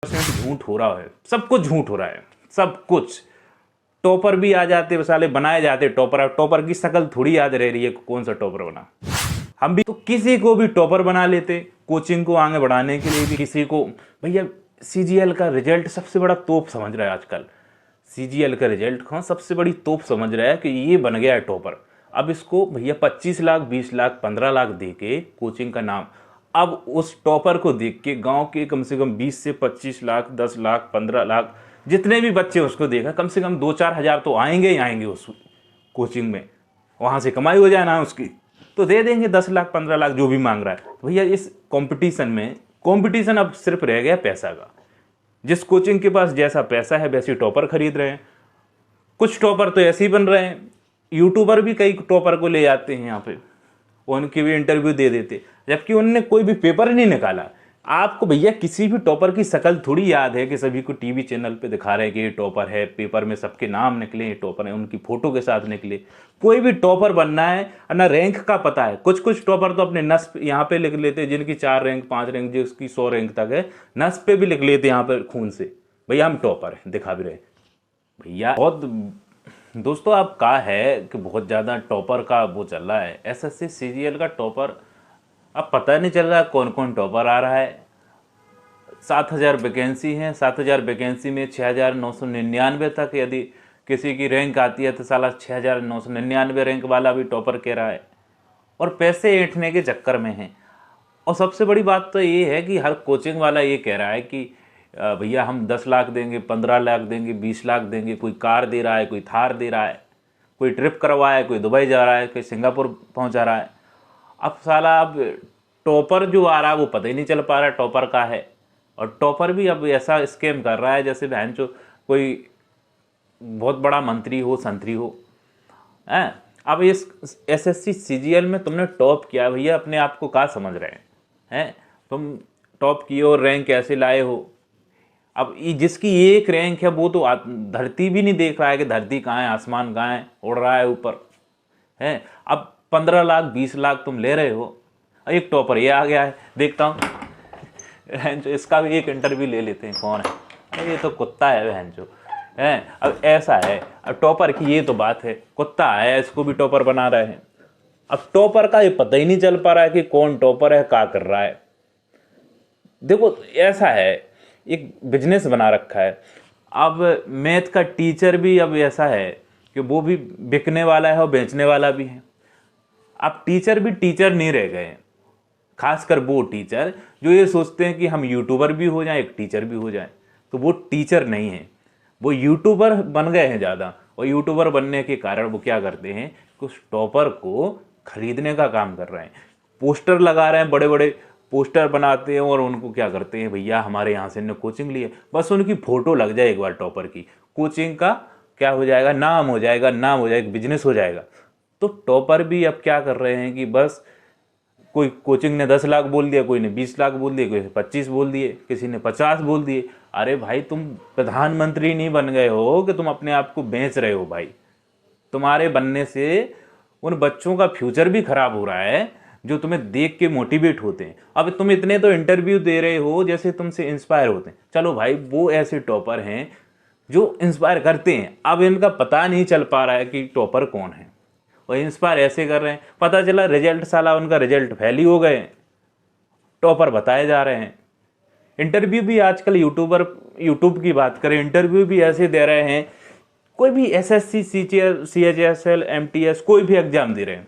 Percent झूठ हो रहा है, सब कुछ झूठ हो रहा है, सब कुछ। टॉपर भी आ जाते साले, बनाए जाते टॉपर। टॉपर की शक्ल थोड़ी याद रह रही है कौन सा टॉपर बना। हम भी तो किसी को भी टॉपर बना लेते, कोचिंग को आगे बढ़ाने के लिए भी किसी को। भैया सीजीएल का रिजल्ट सबसे बड़ा तोप समझ रहा है आजकल। सीजीएल का रिजल्ट कौन सबसे बड़ी तोप समझ रहा है कि ये बन गया है टॉपर। अब इसको भैया 25 लाख 20 लाख 15 लाख दे के कोचिंग का नाम, अब उस टॉपर को देख के गांव के कम से कम 20 से 25 लाख 10 लाख 15 लाख जितने भी बच्चे उसको देखा, कम से कम 2-4 हज़ार तो आएंगे ही आएंगे उस कोचिंग में। वहाँ से कमाई हो जाए ना उसकी, तो दे देंगे 10 लाख 15 लाख जो भी मांग रहा है। तो भैया इस कंपटीशन में, कंपटीशन अब सिर्फ रह गया पैसा का। जिस कोचिंग के पास जैसा पैसा है वैसे टॉपर खरीद रहे हैं। कुछ टॉपर तो ऐसे ही बन रहे हैं, यूट्यूबर भी कई टॉपर को ले जाते हैं यहाँ पे, उनकी भी इंटरव्यू दे देते, जबकि उनने कोई भी पेपर नहीं निकाला। आपको भैया किसी भी टॉपर की शक्ल थोड़ी याद है कि सभी को टीवी चैनल पे दिखा रहे हैं कि ये टॉपर है, पेपर में सबके नाम निकले ये टॉपर है, उनकी फोटो के साथ निकले। कोई भी टॉपर बनना है ना रैंक का पता है। कुछ कुछ टॉपर तो अपने नस यहाँ पे लिख लेते हैं, जिनकी 4 रैंक 5 रैंक जिसकी 100 रैंक तक है, नस पे भी लिख लेते हैं यहाँ पर खून से, भैया हम टॉपर हैं, दिखा भी रहे। भैया बहुत दोस्तों आप कहा है कि बहुत ज़्यादा टॉपर का वो चल रहा है, एसएससी सीजीएल का टॉपर। अब पता नहीं चल रहा कौन कौन टॉपर आ रहा है। 7000 वैकेंसी हैं, 7000 वैकेंसी में 6999 तक यदि किसी की रैंक आती है तो साला 6999 रैंक वाला भी टॉपर कह रहा है, और पैसे ऐंठने के चक्कर में है। और सबसे बड़ी बात तो ये है कि हर कोचिंग वाला ये कह रहा है कि भैया हम 10 लाख देंगे, 15 लाख देंगे, 20 लाख देंगे। कोई कार दे रहा है, कोई थार दे रहा है, कोई ट्रिप करवाया है, कोई दुबई जा रहा है, कोई सिंगापुर पहुंचा रहा है। अब साला अब टॉपर जो आ रहा है वो पता ही नहीं चल पा रहा टॉपर का है। और टॉपर भी अब ऐसा स्कैम कर रहा है जैसे बहन चो कोई बहुत बड़ा मंत्री हो, संतरी हो। अब इस एसएससी सीजीएल में तुमने टॉप किया भैया, अपने आप को क्या समझ रहे हैं? तुम टॉप किए और रैंक कैसे लाए हो? अब जिसकी एक रैंक है वो तो धरती भी नहीं देख रहा है कि धरती कहाँ है, आसमान कहाँ है, उड़ रहा है ऊपर है। अब 15 लाख 20 लाख तुम ले रहे हो, एक टॉपर ये आ गया है, देखता हूँ इसका भी एक इंटरव्यू ले लेते हैं, कौन है ये? तो कुत्ता है बहन जो है। अब ऐसा है, अब टॉपर की ये तो बात है, कुत्ता है इसको भी टॉपर बना रहे हैं। अब टॉपर का ये पता ही नहीं चल पा रहा है कि कौन टॉपर है, क्या कर रहा है। देखो ऐसा है, एक बिजनेस बना रखा है। अब मैथ का टीचर भी अब ऐसा है कि वो भी बिकने वाला है और बेचने वाला भी है। अब टीचर भी टीचर नहीं रह गए, खासकर वो टीचर जो ये सोचते हैं कि हम यूट्यूबर भी हो जाएं, एक टीचर भी हो जाएं, तो वो टीचर नहीं है, वो यूट्यूबर बन गए हैं ज़्यादा। और यूट्यूबर बनने के कारण वो क्या करते हैं कि उस टॉपर को खरीदने का काम कर रहे हैं। पोस्टर लगा रहे हैं, बड़े बड़े पोस्टर बनाते हैं, और उनको क्या करते हैं, भैया हमारे यहाँ से इन्होंने कोचिंग ली है, बस उनकी फ़ोटो लग जाए एक बार टॉपर की, कोचिंग का क्या हो जाएगा, नाम हो जाएगा, नाम हो जाएगा, बिजनेस हो जाएगा। तो टॉपर भी अब क्या कर रहे हैं कि बस कोई कोचिंग ने 10 लाख बोल दिया, कोई ने 20 लाख बोल दिए, कोई 25 बोल दिए, किसी ने 50 बोल दिए। अरे भाई तुम प्रधानमंत्री नहीं बन गए हो कि तुम अपने आप को बेच रहे हो भाई। तुम्हारे बनने से उन बच्चों का फ्यूचर भी खराब हो रहा है जो तुम्हें देख के मोटिवेट होते हैं। अब तुम इतने तो इंटरव्यू दे रहे हो जैसे तुमसे इंस्पायर होते हैं। चलो भाई वो ऐसे टॉपर हैं जो इंस्पायर करते हैं। अब इनका पता नहीं चल पा रहा है कि टॉपर कौन है, और इंस्पायर ऐसे कर रहे हैं। पता चला रिजल्ट साला उनका रिजल्ट फेल ही हो गए, टॉपर बताए जा रहे हैं। इंटरव्यू भी आजकल यूट्यूब की बात करें, इंटरव्यू भी ऐसे दे रहे हैं, कोई भी एसएससी सीएचएसएल एमटीएस कोई भी एग्जाम दे रहे हैं।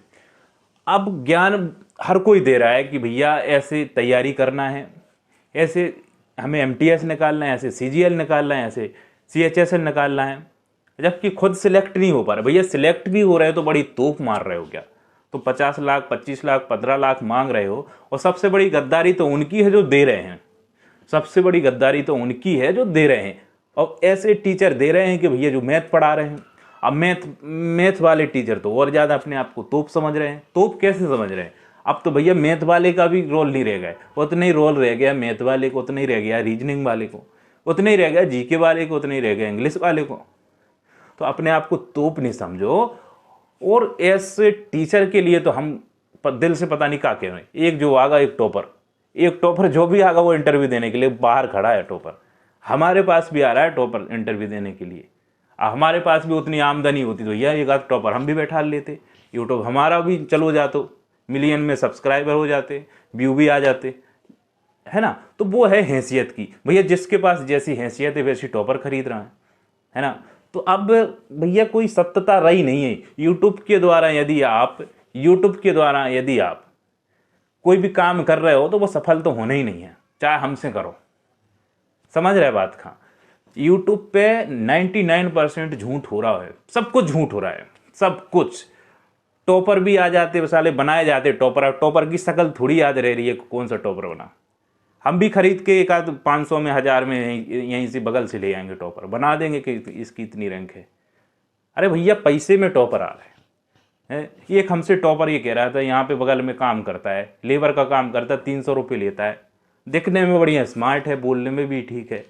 अब ज्ञान हर कोई दे रहा है कि भैया ऐसे तैयारी करना है, ऐसे हमें एमटीएस निकालना है, ऐसे सीजीएल निकालना है, ऐसे सीएचएसएल निकालना है, जबकि खुद सिलेक्ट नहीं हो पा रहे। भैया सिलेक्ट भी हो रहे हो तो बड़ी तोप मार रहे हो क्या? तो 50 लाख 25 लाख 15 लाख मांग रहे हो, और सबसे बड़ी गद्दारी तो उनकी है जो दे रहे हैं। सबसे बड़ी गद्दारी तो उनकी है जो दे रहे हैं। और ऐसे टीचर दे रहे हैं कि भैया जो मैथ पढ़ा रहे हैं, अब मैथ वाले टीचर तो और ज़्यादा अपने आप को तोप समझ रहे हैं। तोप कैसे समझ रहे हैं? अब तो भैया मैथ वाले का भी रोल नहीं रह गया, उतना ही रोल रह गया मैथ वाले को, उतना ही रह गया रीजनिंग वाले को, उतना ही रह गया जीके वाले को, उतना ही रह गया इंग्लिश वाले को। तो अपने आप को तोप नहीं समझो। और ऐसे टीचर के लिए तो हम दिल से पता नहीं क्या कह रहे हैं। एक जो आगा एक टॉपर जो भी आगा वो इंटरव्यू देने के लिए बाहर खड़ा है टॉपर, हमारे पास भी आ रहा है टॉपर इंटरव्यू देने के लिए। हमारे पास भी उतनी आमदनी होती तो यह एक आध टॉपर हम भी बैठा लेते, यूट्यूब हमारा भी चलो जातो, मिलियन में सब्सक्राइबर हो जाते, व्यू भी आ जाते, है ना। तो वो है हैसियत की, भैया जिसके पास जैसी हैसियत है वैसी टॉपर खरीद रहा है ना। तो अब भैया कोई सत्यता रही नहीं है। यूट्यूब के द्वारा यदि आप कोई भी काम कर रहे हो तो वो सफल तो होना ही नहीं है, चाहे हमसे करो। समझ रहे बात कहाँ। यूट्यूब पे 99% झूठ हो रहा है, सब कुछ झूठ हो रहा है, सब कुछ। टॉपर भी आ जाते साले, बनाए जाते टॉपर। टॉपर की शक्ल थोड़ी याद रह रही है कौन सा टॉपर बना। हम भी खरीद के एक आध 500 में 1000 में यहीं से बगल से ले आएंगे, टॉपर बना देंगे कि इसकी इतनी रैंक है। अरे भैया पैसे में टॉपर आ रहे हैं। एक हमसे टॉपर ये कह रहा था, यहाँ पे बगल में काम करता है, लेबर का काम करता है, 300 रुपये लेता है, दिखने में बढ़िया स्मार्ट है, बोलने में भी ठीक है,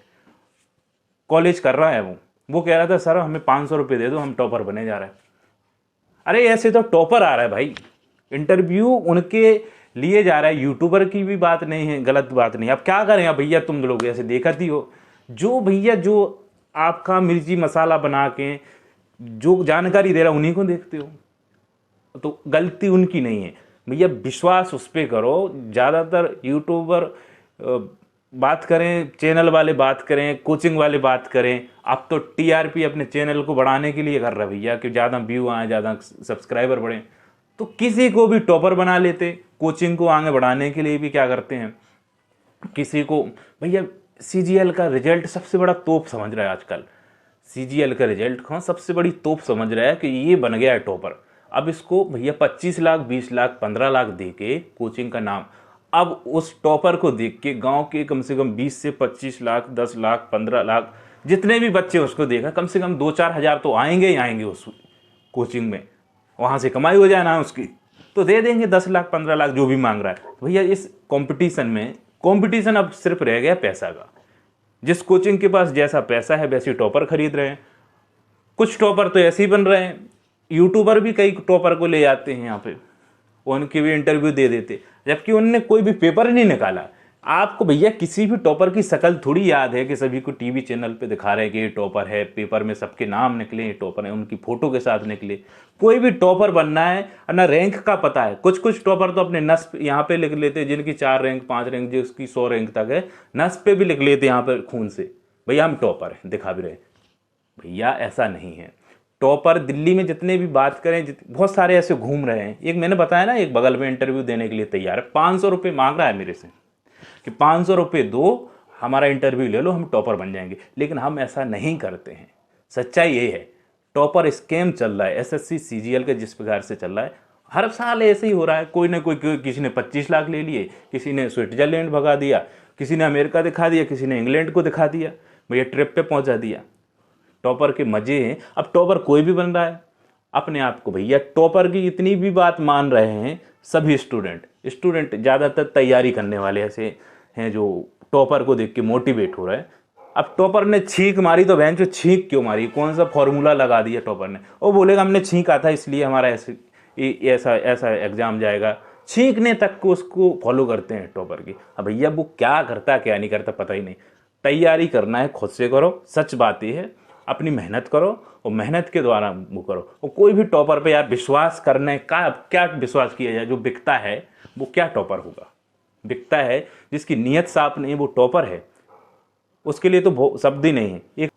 कॉलेज कर रहा है। वो कह रहा था सर हमें 500 रुपये दे दो, हम टॉपर बने जा रहे हैं। अरे ऐसे तो टॉपर आ रहा है भाई, इंटरव्यू उनके लिए जा रहा है। यूट्यूबर की भी बात नहीं है, गलत बात नहीं। अब क्या करें अब भैया, तुम लोग ऐसे देखा ही हो, जो भैया जो आपका मिर्ची मसाला बना के जो जानकारी दे रहा है उन्हीं को देखते हो, तो गलती उनकी नहीं है भैया। विश्वास उस पर करो। ज़्यादातर यूट्यूबर बात करें, चैनल वाले बात करें, कोचिंग वाले बात करें, अब तो टीआरपी अपने चैनल को बढ़ाने के लिए कर रहा है भैया, कि ज़्यादा व्यू आए, ज़्यादा सब्सक्राइबर बढ़े। तो किसी को भी टॉपर बना लेते, कोचिंग को आगे बढ़ाने के लिए भी क्या करते हैं, किसी को भैया सीजीएल का रिजल्ट सबसे बड़ा तोप समझ रहा है आजकल। सीजीएल का रिजल्ट कौन सबसे बड़ी तोप समझ रहा है कि ये बन गया है टॉपर। अब इसको भैया 25 लाख 20 लाख 15 लाख दे के कोचिंग का नाम, अब उस टॉपर को देख के गांव के कम से कम 20 से 25 लाख 10 लाख 15 लाख जितने भी बच्चे उसको देखा, कम से कम 2-4 हज़ार तो आएंगे ही आएंगे उस कोचिंग में। वहाँ से कमाई हो जाए ना उसकी, तो दे देंगे 10 लाख 15 लाख जो भी मांग रहा है। भैया इस कंपटीशन में, कंपटीशन अब सिर्फ रह गया पैसा का। जिस कोचिंग के पास जैसा पैसा है वैसे टॉपर खरीद रहे हैं। कुछ टॉपर तो ऐसे ही बन रहे हैं, यूट्यूबर भी कई टॉपर को ले जाते हैं यहाँ पे, उनके भी इंटरव्यू दे देते, जबकि उनने कोई भी पेपर नहीं निकाला। आपको भैया किसी भी टॉपर की शक्ल थोड़ी याद है कि सभी को टीवी चैनल पे दिखा रहे हैं कि ये टॉपर है, पेपर में सबके नाम निकले, ये टॉपर है, उनकी फोटो के साथ निकले। कोई भी टॉपर बनना है ना, रैंक का पता है। कुछ कुछ टॉपर तो अपने नस यहाँ पे लिख लेते, जिनकी 4 रैंक 5 रैंक, जिसकी 100 रैंक तक है, नस पे भी लिख लेते यहाँ पर खून से, भैया हम टॉपर हैं, दिखा भी रहे। भैया ऐसा नहीं है। टॉपर दिल्ली में जितने भी बात करें, बहुत सारे ऐसे घूम रहे हैं। एक मैंने बताया ना, एक बगल में इंटरव्यू देने के लिए तैयार है, 500 रुपये मांग रहा है मेरे से कि 500 रुपये दो, हमारा इंटरव्यू ले लो, हम टॉपर बन जाएंगे। लेकिन हम ऐसा नहीं करते हैं। सच्चाई ये है, टॉपर स्कैम चल रहा है एसएससी सीजीएल के जिस प्रकार से चल रहा है, हर साल ऐसे ही हो रहा है। कोई ना कोई, किसी ने 25 लाख ले लिए, किसी ने स्विट्जरलैंड भगा दिया, किसी ने अमेरिका दिखा दिया, किसी ने इंग्लैंड को दिखा दिया, भैया ट्रिप पे पहुंचा दिया। टॉपर के मजे हैं। अब टॉपर कोई भी बन रहा है अपने आप को। भैया टॉपर की इतनी भी बात मान रहे हैं सभी स्टूडेंट ज़्यादातर तैयारी करने वाले ऐसे हैं जो टॉपर को देख के मोटिवेट हो रहे हैं। अब टॉपर ने छींक मारी तो बहन, जो छींक क्यों मारी, कौन सा फॉर्मूला लगा दिया टॉपर ने, वो बोलेगा हमने छींका था इसलिए हमारा ऐसा एग्जाम जाएगा। छींकने तक को उसको फॉलो करते हैं टॉपर की। अब भैया वो क्या करता क्या नहीं करता पता ही नहीं। तैयारी करना है खुद से करो, सच बात ये है, अपनी मेहनत करो और मेहनत के द्वारा वो करो। और कोई भी टॉपर पे यार विश्वास करने का, क्या विश्वास किया जाए, जो बिकता है वो क्या टॉपर होगा। बिकता है जिसकी नीयत साफ नहीं, वो टॉपर है, उसके लिए तो शब्द ही नहीं है।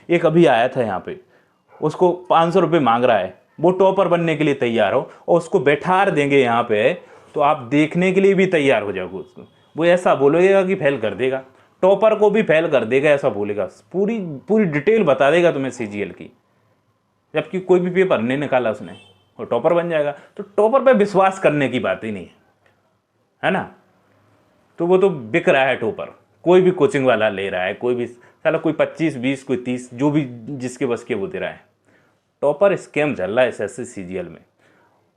एक अभी आया था यहाँ पे, उसको 500 रुपये मांग रहा है, वो टॉपर बनने के लिए तैयार हो और उसको बैठा देंगे यहाँ पे, तो आप देखने के लिए भी तैयार हो जाओगे उसको। वो ऐसा बोलेगा कि फेल कर देगा, टॉपर को भी फेल कर देगा, ऐसा बोलेगा, पूरी डिटेल बता देगा तुम्हें सीजीएल की, जबकि कोई भी पेपर नहीं निकाला उसने, और टॉपर बन जाएगा। तो टॉपर पे विश्वास करने की बात ही नहीं है ना। तो वो तो बिक रहा है टॉपर, कोई भी कोचिंग वाला ले रहा है, कोई भी साला, कोई 25 20 कोई 30, जो भी जिसके बस के वो दे रहा है। टॉपर स्कैम चल रहा है एसएससी सीजीएल में।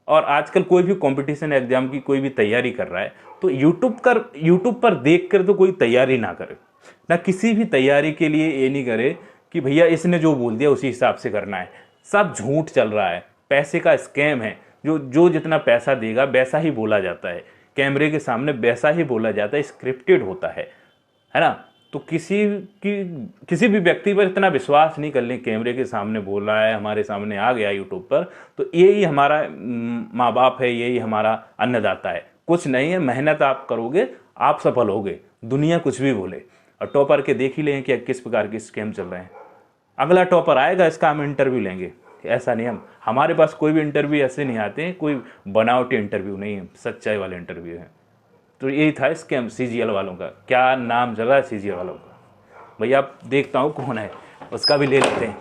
और आजकल कोई भी कंपटीशन एग्जाम की कोई भी तैयारी कर रहा है तो यूट्यूब पर देख कर तो कोई तैयारी ना करे, ना किसी भी तैयारी के लिए ये नहीं करे कि भैया इसने जो बोल दिया उसी हिसाब से करना है। सब झूठ चल रहा है, पैसे का स्कैम है। जो जितना पैसा देगा वैसा ही बोला जाता है, कैमरे के सामने वैसा ही बोला जाता है, स्क्रिप्टेड होता है ना। तो किसी भी व्यक्ति पर इतना विश्वास नहीं कर लें, कैमरे के सामने बोल रहा है, हमारे सामने आ गया यूट्यूब पर, तो यही हमारा माँ बाप है, यही हमारा अन्नदाता है। कुछ नहीं है, मेहनत आप करोगे आप सफल होगे, दुनिया कुछ भी बोले। और टॉपर के देख ही लें कि किस प्रकार के स्कैम चल रहे हैं। अगला टॉपर आएगा, इसका हम इंटरव्यू लेंगे, ऐसा नहीं। हमारे पास कोई भी इंटरव्यू ऐसे नहीं आते हैं, कोई बनावटी इंटरव्यू नहीं है, सच्चाई वाले इंटरव्यू है। तो यही था स्कैम सीजीएल वालों का। क्या नाम चल रहा है सीजीएल वालों का, भैया आप देखता हूँ कौन है, उसका भी ले लेते हैं।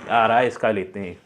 आ रहा है, इसका लेते हैं।